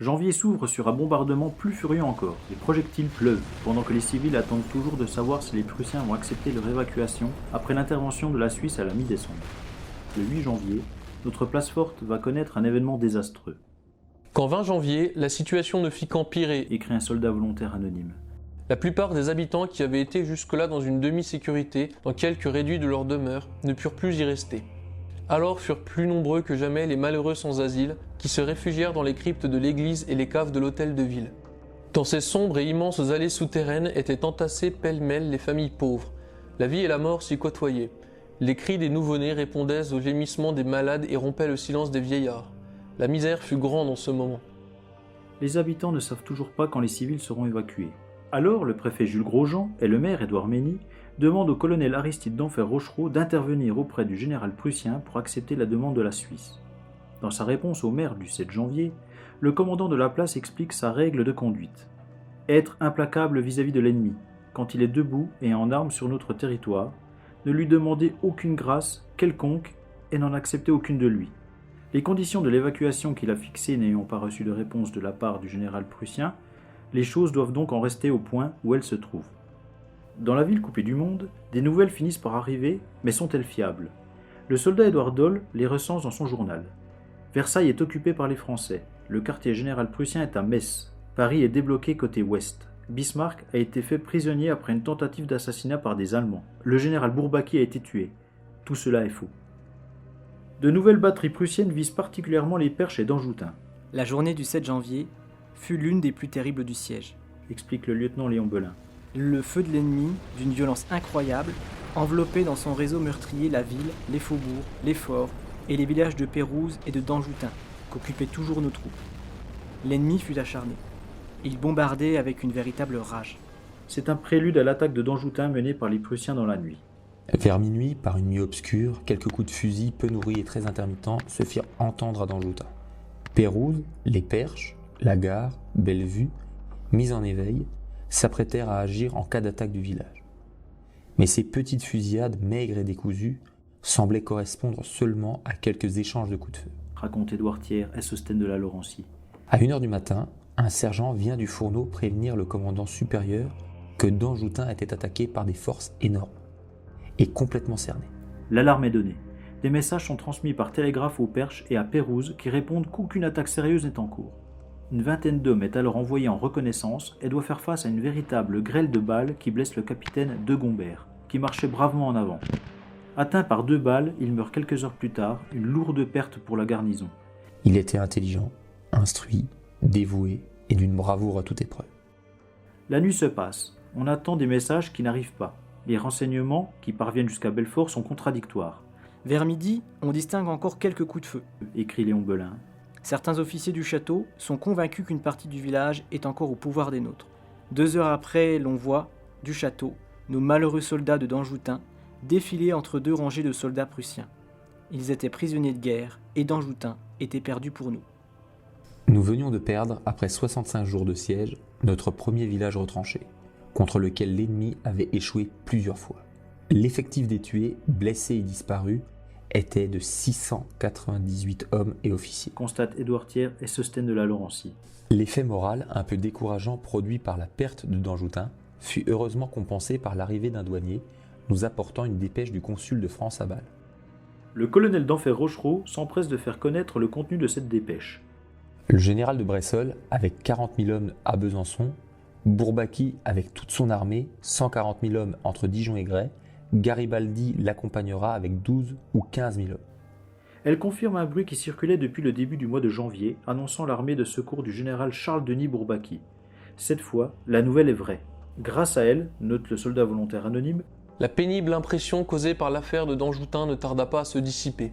Janvier s'ouvre sur un bombardement plus furieux encore. Les projectiles pleuvent, pendant que les civils attendent toujours de savoir si les Prussiens vont accepter leur évacuation après l'intervention de la Suisse à la mi-décembre. Le 8 janvier, notre place forte va connaître un événement désastreux, Qu'en 20 janvier, la situation ne fit qu'empirer. écrit un soldat volontaire anonyme. La plupart des habitants qui avaient été jusque-là dans une demi-sécurité, dans quelques réduits de leur demeure, ne purent plus y rester. Alors furent plus nombreux que jamais les malheureux sans asile, qui se réfugièrent dans les cryptes de l'église et les caves de l'hôtel de ville. Dans ces sombres et immenses allées souterraines étaient entassées pêle-mêle les familles pauvres. La vie et la mort s'y côtoyaient. Les cris des nouveau-nés répondaient aux gémissements des malades et rompaient le silence des vieillards. La misère fut grande en ce moment. Les habitants ne savent toujours pas quand les civils seront évacués. Alors, le préfet Jules Grosjean et le maire Édouard Mény demandent au colonel Aristide Denfert-Rochereau d'intervenir auprès du général prussien pour accepter la demande de la Suisse. Dans sa réponse au maire du 7 janvier, le commandant de la place explique sa règle de conduite. Être implacable vis-à-vis de l'ennemi, quand il est debout et en armes sur notre territoire, ne lui demander aucune grâce quelconque et n'en accepter aucune de lui. Les conditions de l'évacuation qu'il a fixées n'ayant pas reçu de réponse de la part du général prussien, les choses doivent donc en rester au point où elles se trouvent. Dans la ville coupée du monde, des nouvelles finissent par arriver, mais sont-elles fiables? Le soldat Édouard Dole les recense dans son journal. Versailles est occupé par les Français. Le quartier général prussien est à Metz. Paris est débloqué côté ouest. Bismarck a été fait prisonnier après une tentative d'assassinat par des Allemands. Le général Bourbaki a été tué. Tout cela est faux. De nouvelles batteries prussiennes visent particulièrement les Perches et Danjoutin, La journée du 7 janvier fut l'une des plus terribles du siège. explique le lieutenant Léon Belin. Le feu de l'ennemi, d'une violence incroyable, enveloppait dans son réseau meurtrier la ville, les faubourgs, les forts et les villages de Pérouse et de Danjoutin, qu'occupaient toujours nos troupes. L'ennemi fut acharné. Il bombardait avec une véritable rage. C'est un prélude à l'attaque de Danjoutin menée par les Prussiens dans la nuit. Vers minuit, par une nuit obscure, quelques coups de fusil peu nourris et très intermittents se firent entendre à Danjoutin. Pérouse, les Perches, la gare, Bellevue, mis en éveil, s'apprêtèrent à agir en cas d'attaque du village. Mais ces petites fusillades maigres et décousues semblaient correspondre seulement à quelques échanges de coups de feu. Raconte Édouard Thiers, Sostène de la Laurencie. À 1h du matin, un sergent vient du fourneau prévenir le commandant supérieur que Danjoutin était attaqué par des forces énormes et complètement cerné. L'alarme est donnée. Des messages sont transmis par télégraphe aux Perches et à Pérouse qui répondent qu'aucune attaque sérieuse n'est en cours. Une vingtaine d'hommes est alors envoyée en reconnaissance et doit faire face à une véritable grêle de balles qui blesse le capitaine de Gombert, qui marchait bravement en avant. Atteint par 2 balles, il meurt quelques heures plus tard, une lourde perte pour la garnison. Il était intelligent, instruit, dévoué et d'une bravoure à toute épreuve. La nuit se passe. On attend des messages qui n'arrivent pas. Les renseignements qui parviennent jusqu'à Belfort sont contradictoires, Vers midi, on distingue encore quelques coups de feu. écrit Léon Belin. Certains officiers du château sont convaincus qu'une partie du village est encore au pouvoir des nôtres. 2 heures après, l'on voit, du château, nos malheureux soldats de Danjoutin défiler entre 2 rangées de soldats prussiens. Ils étaient prisonniers de guerre et Danjoutin était perdu pour nous. Nous venions de perdre, après 65 jours de siège, notre premier village retranché, contre lequel l'ennemi avait échoué plusieurs fois. L'effectif des tués, blessés et disparus était de 698 hommes et officiers. Constate Édouard Thiers, Sostène de la Laurencie. L'effet moral un peu décourageant produit par la perte de Danjoutin fut heureusement compensé par l'arrivée d'un douanier nous apportant une dépêche du consul de France à Bâle. Le colonel Denfert-Rochereau s'empresse de faire connaître le contenu de cette dépêche. Le général de Bressolles avec 40 000 hommes à Besançon, Bourbaki avec toute son armée, 140 000 hommes entre Dijon et Gray, Garibaldi l'accompagnera avec 12 ou 15 000 hommes. Elle confirme un bruit qui circulait depuis le début du mois de janvier, annonçant l'armée de secours du général Charles-Denis Bourbaki. Cette fois, la nouvelle est vraie. Grâce à elle, note le soldat volontaire anonyme, La pénible impression causée par l'affaire de Danjoutin ne tarda pas à se dissiper.